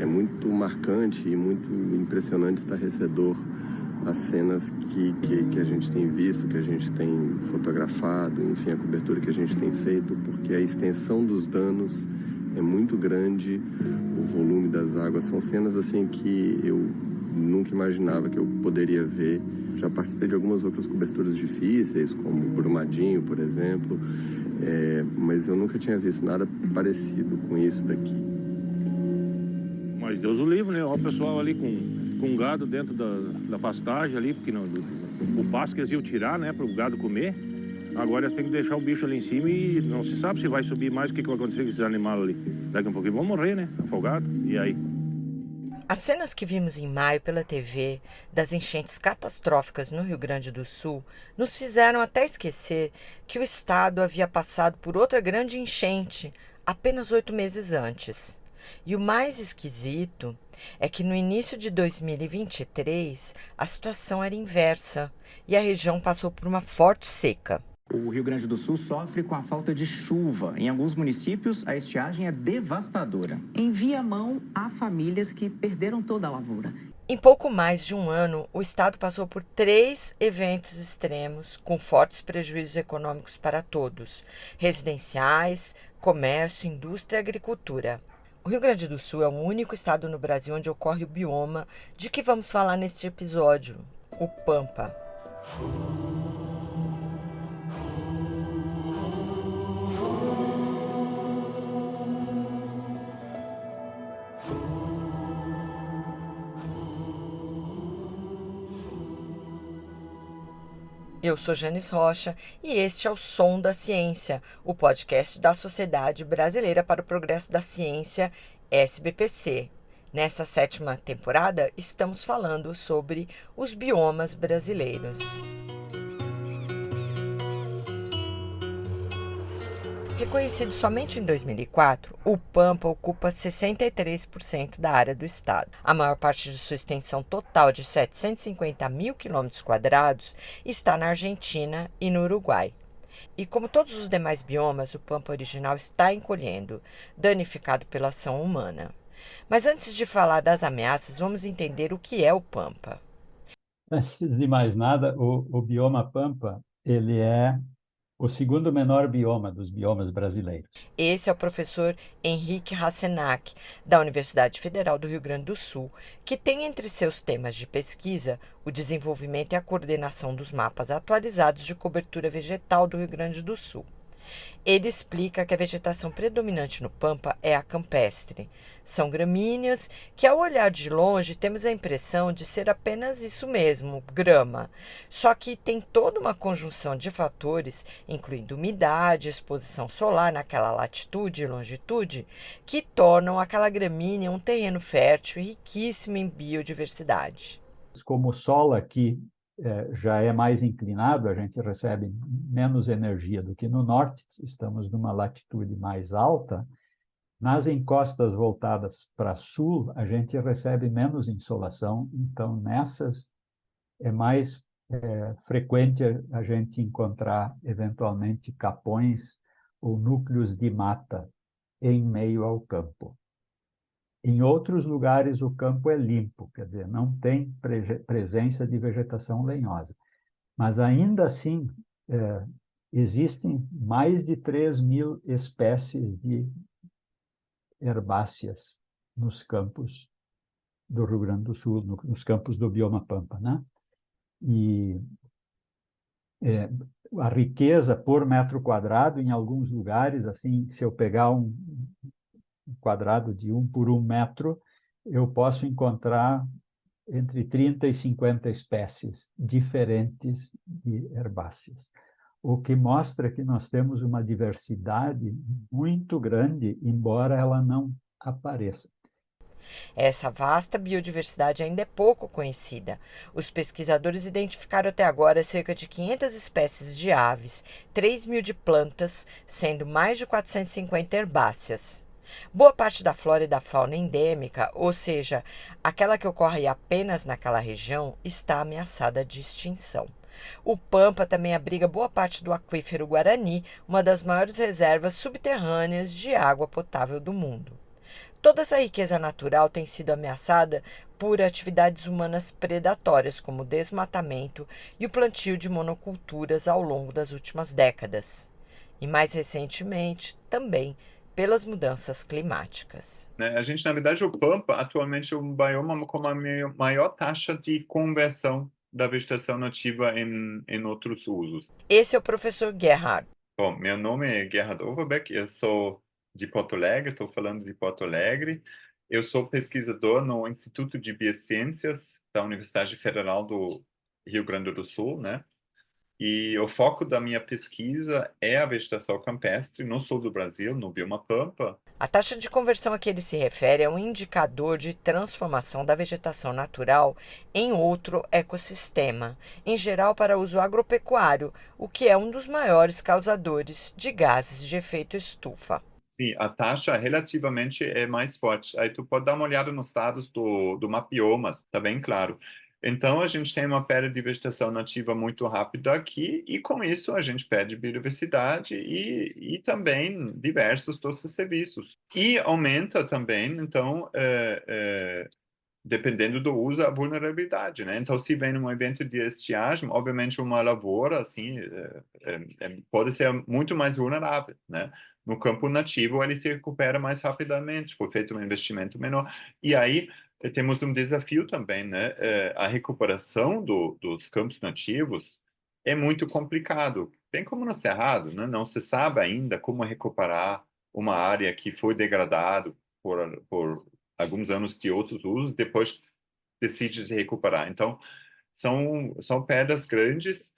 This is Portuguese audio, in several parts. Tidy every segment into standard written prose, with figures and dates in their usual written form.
É muito marcante e muito impressionante, estarrecedor as cenas que a gente tem visto, que a gente tem fotografado, enfim, a cobertura que a gente tem feito, porque a extensão dos danos é muito grande, o volume das águas, são cenas assim que eu nunca imaginava que eu poderia ver. Já participei de algumas outras coberturas difíceis, como Brumadinho, por exemplo, mas eu nunca tinha visto nada parecido com isso daqui. Mas Deus o livre, né? Olha o pessoal ali com gado dentro da pastagem ali, porque não, o pasto que eles iam tirar, né, para o gado comer. Agora eles têm que deixar o bicho ali em cima e não se sabe se vai subir mais, o que vai acontecer com esses animais ali. Daqui a um pouquinho vão morrer, né? Afogados. E aí? As cenas que vimos em maio pela TV das enchentes catastróficas no Rio Grande do Sul nos fizeram até esquecer que o estado havia passado por outra grande enchente apenas 8 meses antes. E o mais esquisito é que no início de 2023 a situação era inversa e a região passou por uma forte seca. O Rio Grande do Sul sofre com a falta de chuva. Em alguns municípios, a estiagem é devastadora. Envia mão a famílias que perderam toda a lavoura. Em pouco mais de um ano, o estado passou por 3 eventos extremos com fortes prejuízos econômicos para todos: residenciais, comércio, indústria e agricultura. O Rio Grande do Sul é o único estado no Brasil onde ocorre o bioma de que vamos falar neste episódio, o Pampa. Eu sou Janice Rocha e este é o Som da Ciência, o podcast da Sociedade Brasileira para o Progresso da Ciência, SBPC. Nesta 7ª temporada, estamos falando sobre os biomas brasileiros. Reconhecido somente em 2004, o Pampa ocupa 63% da área do estado. A maior parte de sua extensão total de 750 mil quilômetros quadrados está na Argentina e no Uruguai. E como todos os demais biomas, o Pampa original está encolhendo, danificado pela ação humana. Mas antes de falar das ameaças, vamos entender o que é o Pampa. Antes de mais nada, o bioma Pampa, ele é o segundo menor bioma dos biomas brasileiros. Esse é o professor Henrique Rassenac, da Universidade Federal do Rio Grande do Sul, que tem entre seus temas de pesquisa o desenvolvimento e a coordenação dos mapas atualizados de cobertura vegetal do Rio Grande do Sul. Ele explica que a vegetação predominante no Pampa é a campestre. São gramíneas que, ao olhar de longe, temos a impressão de ser apenas isso mesmo, grama. Só que tem toda uma conjunção de fatores, incluindo umidade, exposição solar naquela latitude e longitude, que tornam aquela gramínea um terreno fértil e riquíssimo em biodiversidade. Como o solo aqui já é mais inclinado, a gente recebe menos energia do que no norte, estamos numa latitude mais alta. Nas encostas voltadas para sul, a gente recebe menos insolação, então nessas é mais frequente a gente encontrar eventualmente capões ou núcleos de mata em meio ao campo. Em outros lugares, o campo é limpo, quer dizer, não tem presença de vegetação lenhosa. Mas, ainda assim, existem mais de 3.000 espécies de herbáceas nos campos do Rio Grande do Sul, nos campos do bioma Pampa, né? E a riqueza por metro quadrado, em alguns lugares, assim, se eu pegar um quadrado de 1 por 1 metro, eu posso encontrar entre 30 e 50 espécies diferentes de herbáceas, o que mostra que nós temos uma diversidade muito grande, embora ela não apareça. Essa vasta biodiversidade ainda é pouco conhecida. Os pesquisadores identificaram até agora cerca de 500 espécies de aves, 3.000 de plantas, sendo mais de 450 herbáceas. Boa parte da flora e da fauna endêmica, ou seja, aquela que ocorre apenas naquela região, está ameaçada de extinção. O Pampa também abriga boa parte do aquífero Guarani, uma das maiores reservas subterrâneas de água potável do mundo. Toda essa riqueza natural tem sido ameaçada por atividades humanas predatórias, como o desmatamento e o plantio de monoculturas ao longo das últimas décadas. E mais recentemente, também pelas mudanças climáticas. A gente, na verdade, o Pampa atualmente é um bioma com a maior taxa de conversão da vegetação nativa em outros usos. Esse é o professor Gerhard. Bom, meu nome é Gerhard Overbeck, eu sou de Porto Alegre, estou falando de Porto Alegre. Eu sou pesquisador no Instituto de Biociências da Universidade Federal do Rio Grande do Sul, né? E o foco da minha pesquisa é a vegetação campestre no sul do Brasil, no bioma Pampa. A taxa de conversão a que ele se refere é um indicador de transformação da vegetação natural em outro ecossistema, em geral para uso agropecuário, o que é um dos maiores causadores de gases de efeito estufa. Sim, a taxa relativamente é mais forte. Aí tu pode dar uma olhada nos dados do Mapiomas, tá bem claro. Então, a gente tem uma perda de vegetação nativa muito rápida aqui, e com isso a gente perde biodiversidade e também diversos dos serviços. E aumenta também, então, dependendo do uso, a vulnerabilidade, né? Então, se vem um evento de estiagem, obviamente uma lavoura, assim, pode ser muito mais vulnerável, né? No campo nativo, ele se recupera mais rapidamente, foi feito um investimento menor. E aí, temos um desafio também, né? A recuperação dos campos nativos é muito complicado, bem como no Cerrado, né? Não se sabe ainda como recuperar uma área que foi degradada por alguns anos de outros usos, depois decide se recuperar. Então, são perdas grandes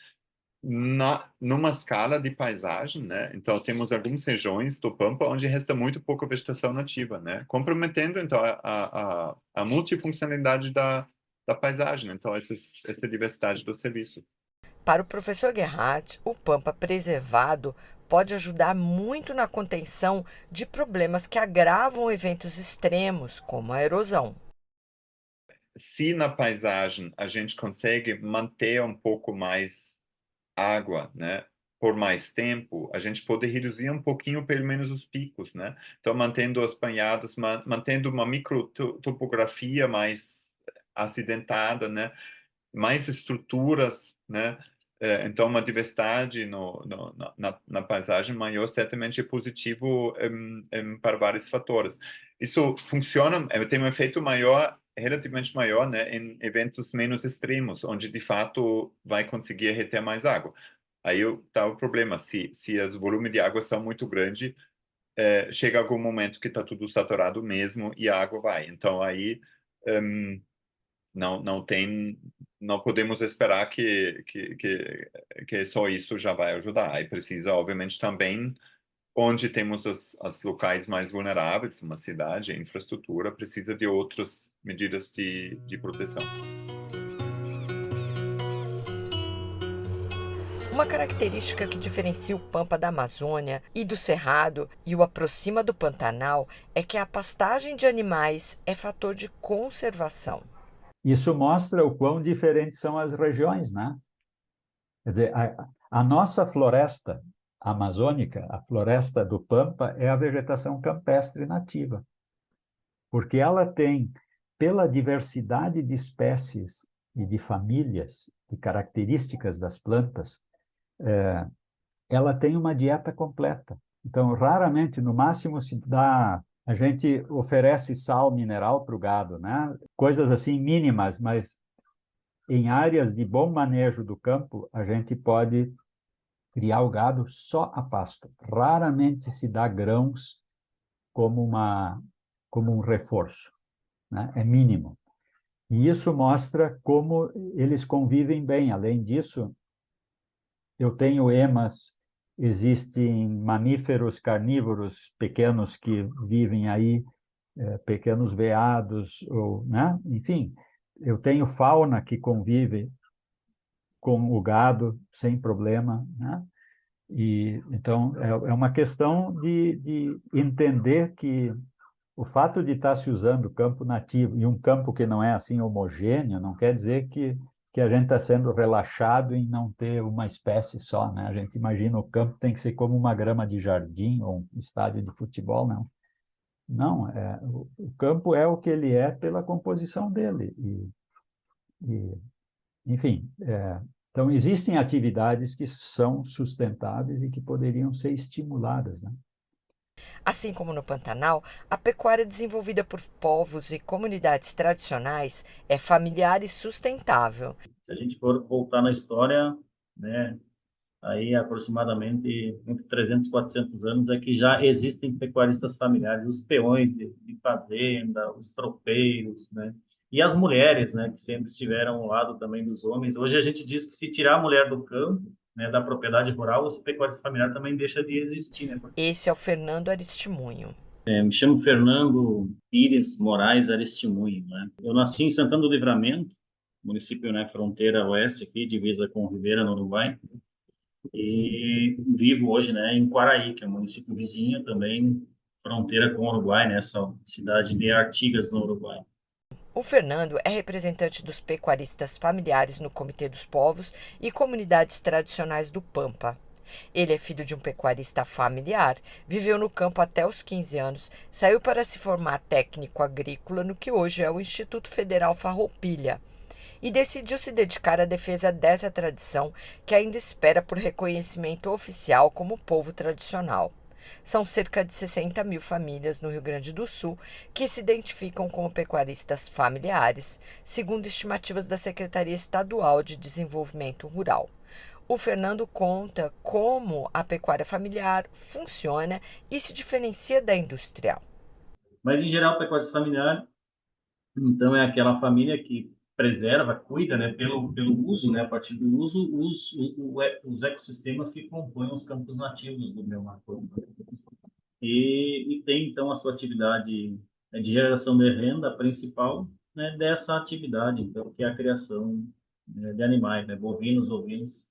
numa escala de paisagem, né? Então, temos algumas regiões do Pampa onde resta muito pouca vegetação nativa, né? Comprometendo, então, a multifuncionalidade da paisagem, então, essa diversidade do serviço. Para o professor Gerhard, o Pampa preservado pode ajudar muito na contenção de problemas que agravam eventos extremos, como a erosão. Se na paisagem a gente consegue manter um pouco mais água, né, por mais tempo, a gente pode reduzir um pouquinho, pelo menos, os picos, né? Então, mantendo os banhados, mantendo uma microtopografia mais acidentada, né? Mais estruturas, né? Então, uma diversidade na paisagem maior certamente é positivo para vários fatores. Isso funciona, tem um efeito maior, relativamente maior, né, em eventos menos extremos, onde de fato vai conseguir reter mais água. Aí está o problema, se os volumes de água são muito grandes, chega algum momento que está tudo saturado mesmo e a água vai. Então aí não podemos esperar que só isso já vai ajudar. Aí precisa, obviamente, também, onde temos os locais mais vulneráveis, uma cidade, a infraestrutura, precisa de outras medidas de proteção. Uma característica que diferencia o Pampa da Amazônia e do Cerrado e o aproxima do Pantanal é que a pastagem de animais é fator de conservação. Isso mostra o quão diferentes são as regiões, né? Quer dizer, a nossa floresta amazônica, a floresta do Pampa, é a vegetação campestre nativa, porque ela tem, pela diversidade de espécies e de famílias, de características das plantas, ela tem uma dieta completa. Então, raramente, no máximo, se dá... A gente oferece sal mineral para o gado, né? Coisas assim mínimas, mas em áreas de bom manejo do campo, a gente pode criar o gado só a pasto. Raramente se dá grãos como um reforço, né? É mínimo. E isso mostra como eles convivem bem. Além disso, eu tenho emas. Existem mamíferos carnívoros pequenos que vivem aí, pequenos veados, né? Enfim, eu tenho fauna que convive com o gado sem problema, né? E, então, é uma questão de entender que o fato de estar se usando campo nativo e um campo que não é assim homogêneo, não quer dizer que a gente está sendo relaxado em não ter uma espécie só, né? A gente imagina o campo tem que ser como uma grama de jardim ou um estádio de futebol, não. Não, o campo é o que ele é pela composição dele. Enfim, então existem atividades que são sustentáveis e que poderiam ser estimuladas, né? Assim como no Pantanal, a pecuária desenvolvida por povos e comunidades tradicionais é familiar e sustentável. Se a gente for voltar na história, né, aí aproximadamente entre 300 e 400 anos é que já existem pecuaristas familiares, os peões de fazenda, os tropeiros, né? E as mulheres, né, que sempre estiveram ao lado também dos homens. Hoje a gente diz que se tirar a mulher do campo, né, da propriedade rural, o pecuarista familiar também deixa de existir, né? Esse é o Fernando Aristimunho. Me chamo Fernando Pires Moraes Aristimunho, né? Eu nasci em Santana do Livramento, município, né, fronteira oeste aqui, divisa com Ribeira, no Uruguai. E vivo hoje, né, em Quaraí, que é um município vizinho também, fronteira com o Uruguai, nessa cidade de Artigas, no Uruguai. O Fernando é representante dos pecuaristas familiares no Comitê dos Povos e Comunidades Tradicionais do Pampa. Ele é filho de um pecuarista familiar, viveu no campo até os 15 anos, saiu para se formar técnico agrícola no que hoje é o Instituto Federal Farroupilha, e decidiu se dedicar à defesa dessa tradição que ainda espera por reconhecimento oficial como povo tradicional. São cerca de 60 mil famílias no Rio Grande do Sul que se identificam como pecuaristas familiares, segundo estimativas da Secretaria Estadual de Desenvolvimento Rural. O Fernando conta como a pecuária familiar funciona e se diferencia da industrial. Mas, em geral, o pecuarista familiar, então, é aquela família que preserva, cuida, né, pelo uso, né, a partir do uso, os ecossistemas que compõem os campos nativos do meu macro. E tem, então, a sua atividade de geração de renda principal, né, dessa atividade, então, que é a criação, né, de animais, né, bovinos, ovinos,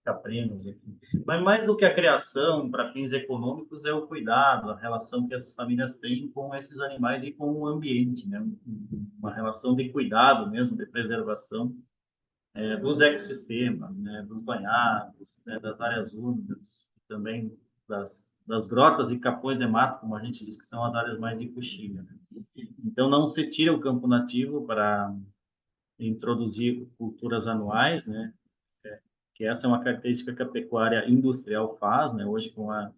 caprinos, enfim. Mas mais do que a criação para fins econômicos é o cuidado, a relação que as famílias têm com esses animais e com o ambiente, né? Uma relação de cuidado mesmo, de preservação dos ecossistemas, né? Dos banhados, né? Das áreas úmidas, também das grotas e capões de mato, como a gente diz que são as áreas mais de coxilha, né? Então não se tira o campo nativo para introduzir culturas anuais, né? Que essa é uma característica que a pecuária industrial faz, né? Hoje com a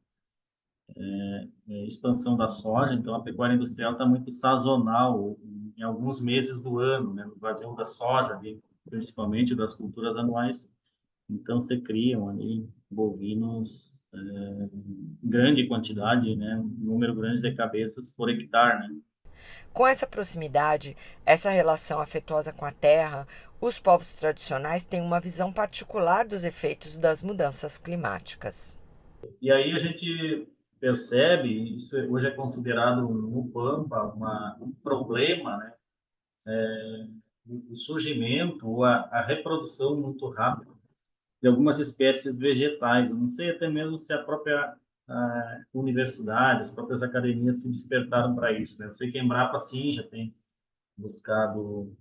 expansão da soja, então a pecuária industrial está muito sazonal em alguns meses do ano, né? No vazio da soja, principalmente das culturas anuais, então se criam ali bovinos em grande quantidade, né? Um número grande de cabeças por hectare, né? Com essa proximidade, essa relação afetuosa com a terra, os povos tradicionais têm uma visão particular dos efeitos das mudanças climáticas. E aí a gente percebe, isso hoje é considerado no Pampa um problema, né? O surgimento ou a reprodução muito rápida de algumas espécies vegetais. Eu não sei até mesmo se a própria universidade, as próprias academias se despertaram para isso, né? Eu sei que a Embrapa, sim, já tem buscado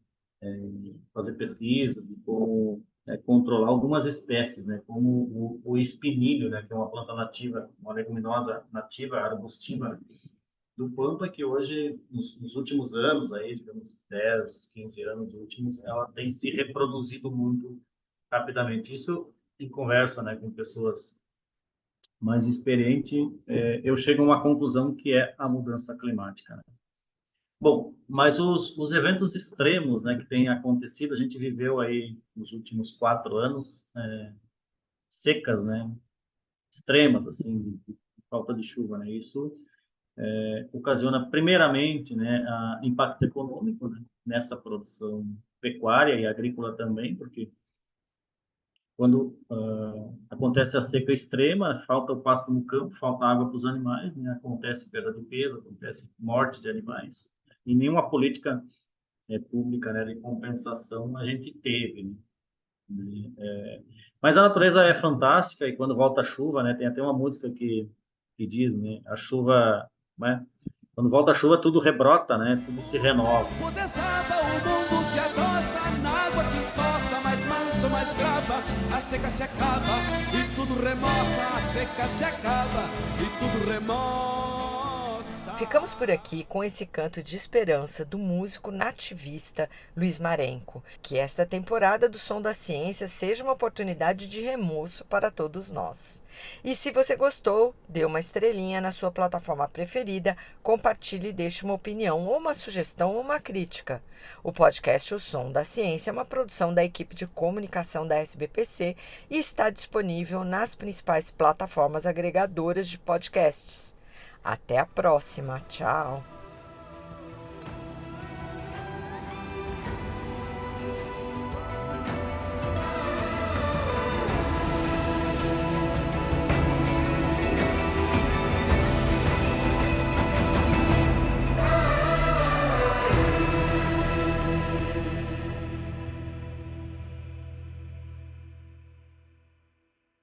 fazer pesquisas de como controlar algumas espécies, né? Como o espinilho, né? Que é uma planta nativa, uma leguminosa nativa, arbustiva do Pampa, que hoje, nos últimos anos, aí, digamos, 10, 15 anos últimos, ela tem se reproduzido muito rapidamente. Isso, em conversa, né, com pessoas mais experientes, eu chego a uma conclusão que é a mudança climática, né? Bom, mas os eventos extremos, né, que têm acontecido, a gente viveu aí nos últimos 4 anos secas, né, extremas, assim, de falta de chuva, né? Isso ocasiona, primeiramente, né, impacto econômico, né, nessa produção pecuária e agrícola também, porque quando acontece a seca extrema, falta o pasto no campo, falta água para os animais, né, acontece perda de peso, acontece morte de animais, e nenhuma política pública, né, de compensação a gente teve, né? Mas a natureza é fantástica, e quando volta a chuva, né, tem até uma música que diz, né, a chuva, né, quando volta a chuva tudo rebrota, né, tudo se renova. O mundo se adoça na água que possa, mais manso, mais brava, a seca se acaba e tudo remoça, a seca se acaba e tudo remoça. Ficamos por aqui com esse canto de esperança do músico nativista Luiz Marenco. Que esta temporada do Som da Ciência seja uma oportunidade de remoço para todos nós. E se você gostou, dê uma estrelinha na sua plataforma preferida, compartilhe e deixe uma opinião ou uma sugestão ou uma crítica. O podcast O Som da Ciência é uma produção da equipe de comunicação da SBPC e está disponível nas principais plataformas agregadoras de podcasts. Até a próxima. Tchau.